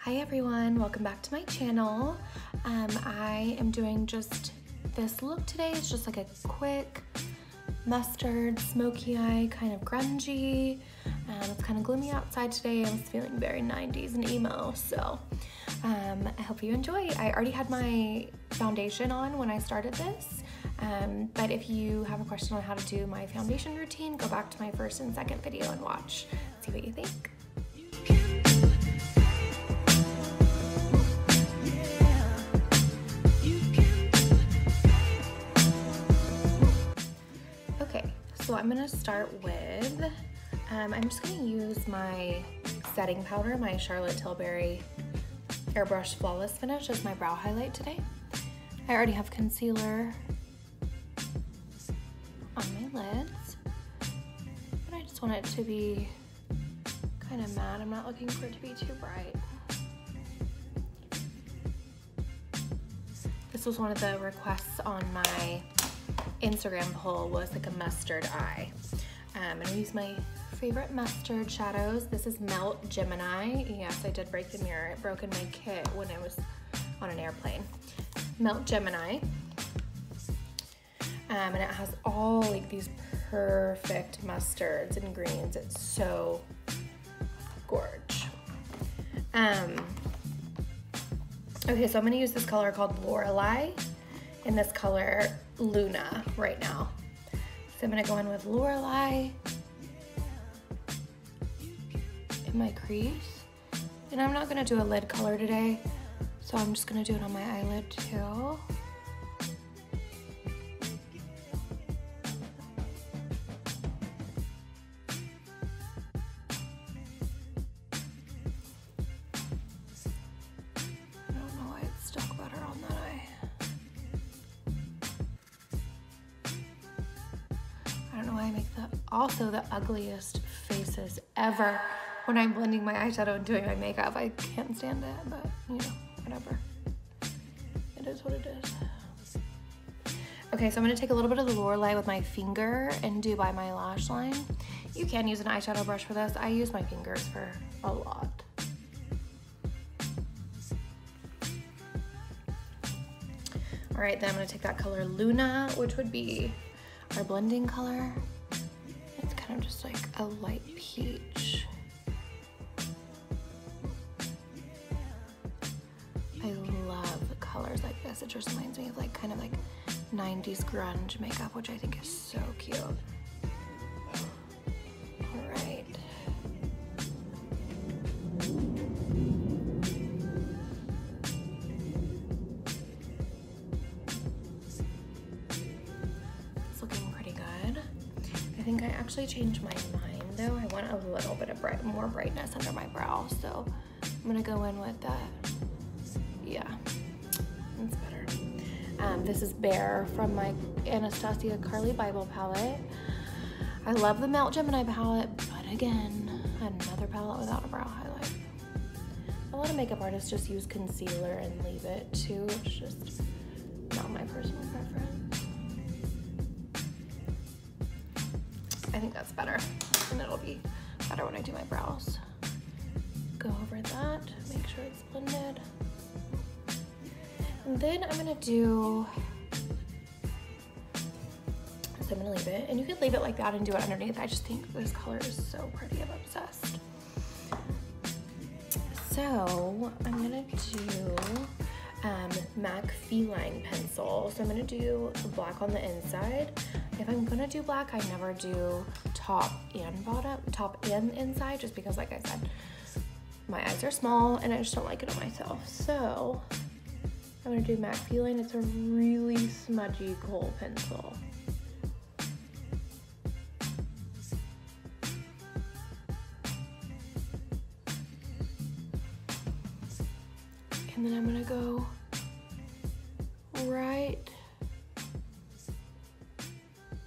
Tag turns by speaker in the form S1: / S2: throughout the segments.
S1: Hi everyone, welcome back to my channel. I am doing just this look today. It's just like a quick mustard, smoky eye, kind of grungy. It's kind of gloomy outside today. I was feeling very 90s and emo, so I hope you enjoy. I already had my foundation on when I started this, but if you have a question on how to do my foundation routine, go back to my first and second video and watch. See what you think. So I'm gonna start with, I'm just gonna use my setting powder, my Charlotte Tilbury Airbrush Flawless Finish as my brow highlight today. I already have concealer on my lids, but I just want it to be kind of matte. I'm not looking for it to be too bright. This was one of the requests on my Instagram poll, was like a mustard eye. And I use my favorite mustard shadows. This is Melt Gemini. Yes, I did break the mirror. It broke in my kit when I was on an airplane. Melt Gemini. And it has all like these perfect mustards and greens. It's so gorge. Okay, so I'm gonna use this color called Loreal in this color Luna right now. So I'm gonna go in with Loreal in my crease. And I'm not gonna do a lid color today, so I'm just gonna do it on my eyelid too. I don't know why it's stuck better on that eye. I don't know why I make also the ugliest faces ever when I'm blending my eyeshadow and doing my makeup. I can't stand it, but you know, whatever. It is what it is. Okay, so I'm gonna take a little bit of the Loreal with my finger and do by my lash line. You can use an eyeshadow brush for this. I use my fingers for a lot. All right, then I'm gonna take that color Luna, which would be our blending color. It's kind of just like a light peach. I love colors like this. It just reminds me of like kind of like 90s grunge makeup, which I think is so cute. All right. I think I actually changed my mind though. I want a little bit of more brightness under my brow, so I'm gonna go in with that. Yeah, that's better. This is Bear from my Anastasia Carly Bible palette. I love the Melt Gemini palette, but again, another palette without a brow highlight. A lot of makeup artists just use concealer and leave it too. It's just not my personal preference. I think that's better, and it'll be better when I do my brows. Go over that, make sure it's blended. And then I'm gonna do, so I'm gonna leave it, and you could leave it like that and do it underneath. I just think this color is so pretty, I'm obsessed. So I'm gonna do MAC Feline pencil. So I'm gonna do black on the inside. If I'm gonna do black, I never do top and inside, just because like I said, my eyes are small and I just don't like it on myself. So I'm gonna do MAC Feline. It's a really smudgy kohl pencil. And then I'm gonna go right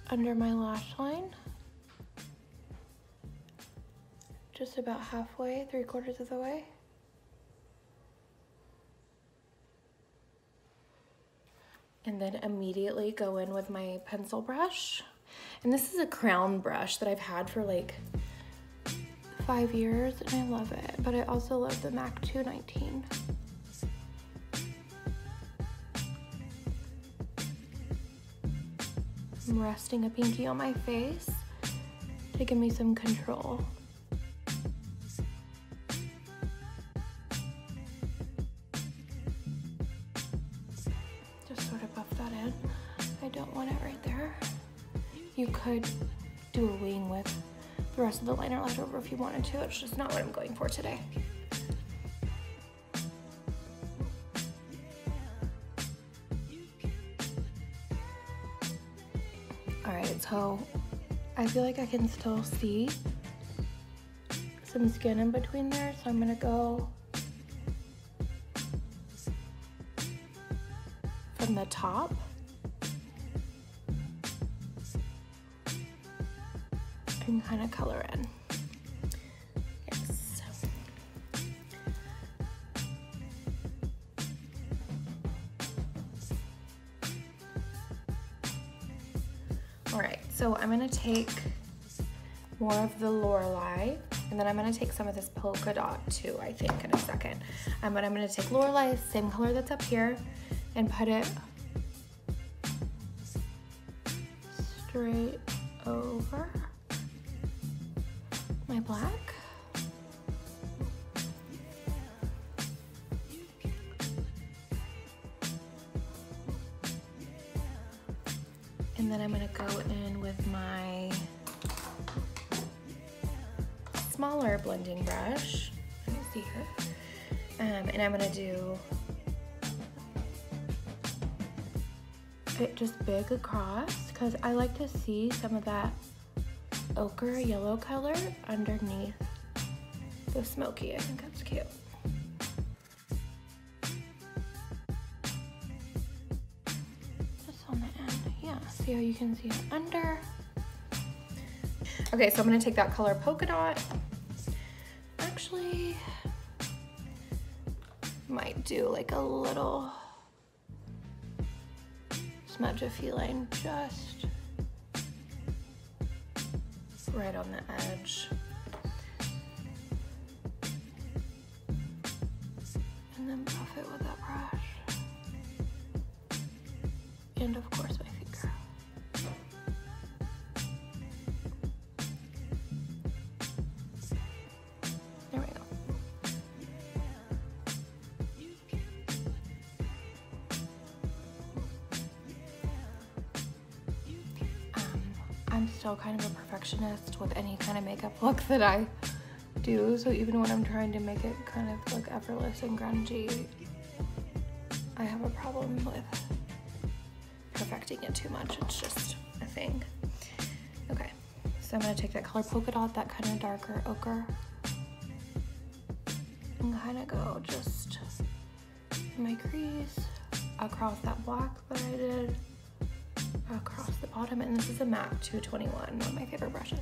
S1: under my lash line, just about halfway, 3/4 of the way. And then immediately go in with my pencil brush. And this is a crown brush that I've had for like 5 years and I love it, but I also love the MAC 219. I'm resting a pinky on my face to give me some control. Just sort of buff that in. I don't want it right there. You could do a wing with the rest of the liner left over if you wanted to. It's just not what I'm going for today. Alright, so I feel like I can still see some skin in between there, so I'm gonna go from the top and kind of color in. Yes. All right, so I'm gonna take more of the Loreal, and then I'm gonna take some of this polka dot too, I think, in a second. But I'm gonna take Loreal, same color that's up here, and put it straight over my black. And then I'm gonna go in with my smaller blending brush. Let me see here. And I'm gonna do it just big across, because I like to see some of that ochre yellow color underneath the smoky. I think that's cute. Just on the end, yeah. See how you can see it under. Okay, so I'm gonna take that color polka dot. Actually, might do like a little smudge of Feline just right on the edge. And then buff it with that brush. And of course my finger. There we go. I'm still kind of a perfectionist with any kind of makeup look that I do, so even when I'm trying to make it kind of look effortless and grungy, I have a problem with perfecting it too much. It's just a thing. Okay, so I'm gonna take that color polka dot, that kind of darker ochre, and kind of go just in my crease, across that black that I did, across the bottom, and this is a MAC 221, one of my favorite brushes.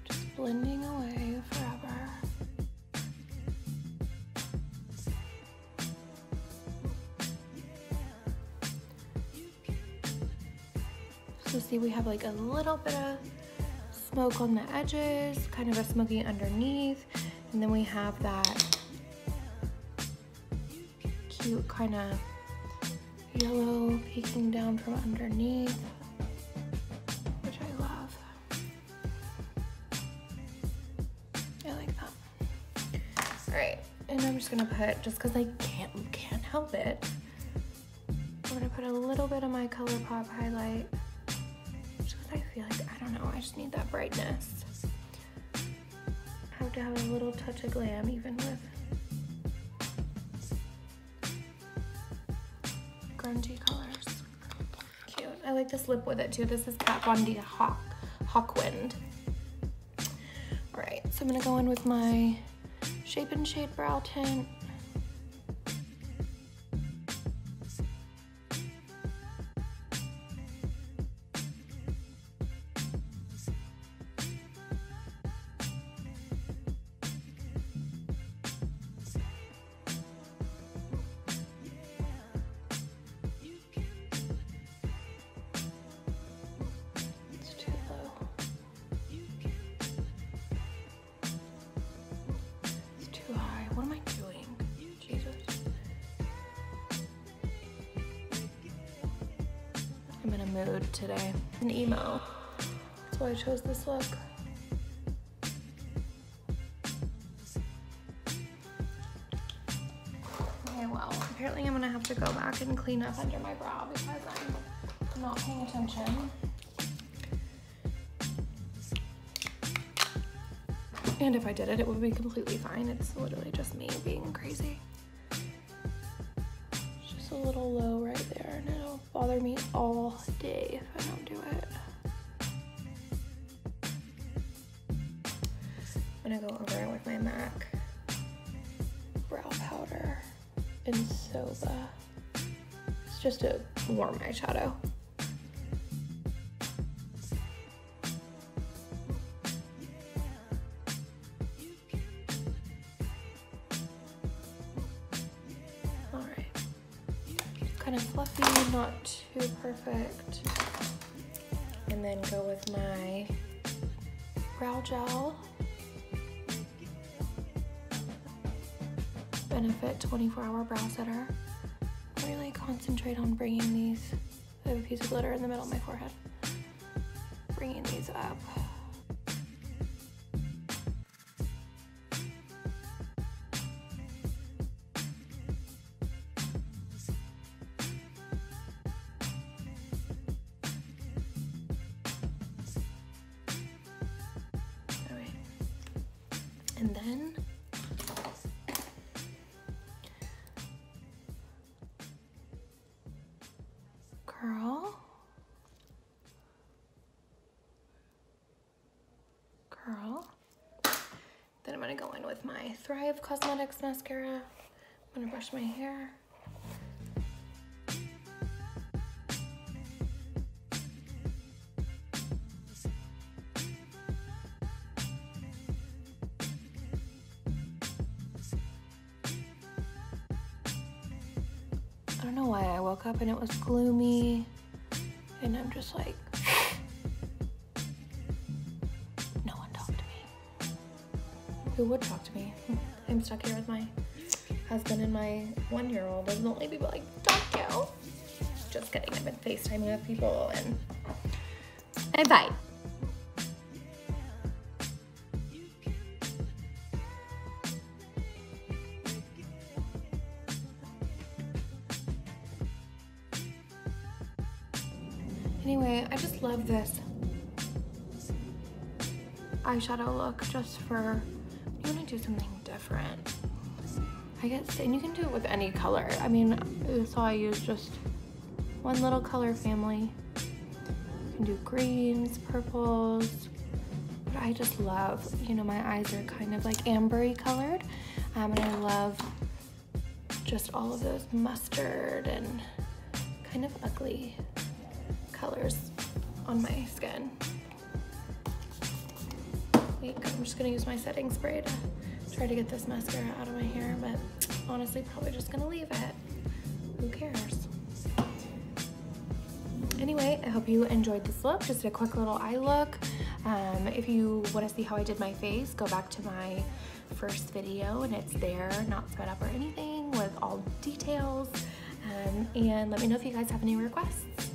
S1: Just blending away forever. So see, we have like a little bit of smoke on the edges, kind of a smoky underneath, and then we have that cute kind of yellow peeking down from underneath, which I love. I like that. All right, and I'm just gonna put, just because I can't help it, I'm gonna put a little bit of my Colourpop highlight. I feel like, I don't know, I just need that brightness. I have to have a little touch of glam even with grungy colors. Cute. I like this lip with it too. This is Kat Von D Hawkwind. All right, so I'm gonna go in with my Shape and Shade brow tint. mood today. An emo. That's why I chose this look. Okay, well, apparently I'm gonna have to go back and clean up under my brow because I'm not paying attention. And if I did it, it would be completely fine. It's literally just me being crazy. It's just a little low right there, and it'll bother me all day if I don't do it. I'm gonna go over it with my MAC brow powder in Soba. It's just a warm eyeshadow. Kind of fluffy, not too perfect. And then go with my brow gel. Benefit 24-hour brow setter. Really concentrate on bringing these. I have a piece of glitter in the middle of my forehead. Bringing these up. And then curl, then I'm gonna go in with my Thrive Cosmetics mascara. I'm gonna brush my hair. I don't know why I woke up and it was gloomy and I'm just like, no one talked to me. Who would talk to me? I'm stuck here with my husband and my 1-year-old and the only people like, talk to. Just kidding, I've been FaceTiming with people and bye. Anyway, I just love this eyeshadow look just for, you want to do something different. I guess, and you can do it with any color. I mean, so I use just one little color family. You can do greens, purples, but I just love, you know, my eyes are kind of like ambery colored, and I love just all of those mustard and kind of ugly colors on my skin. Wait, I'm just gonna use my setting spray to try to get this mascara out of my hair, but honestly, probably just gonna leave it. Who cares? Anyway, I hope you enjoyed this look, just a quick little eye look. If you wanna see how I did my face, go back to my first video and it's there, not sped up or anything, with all details. And let me know if you guys have any requests.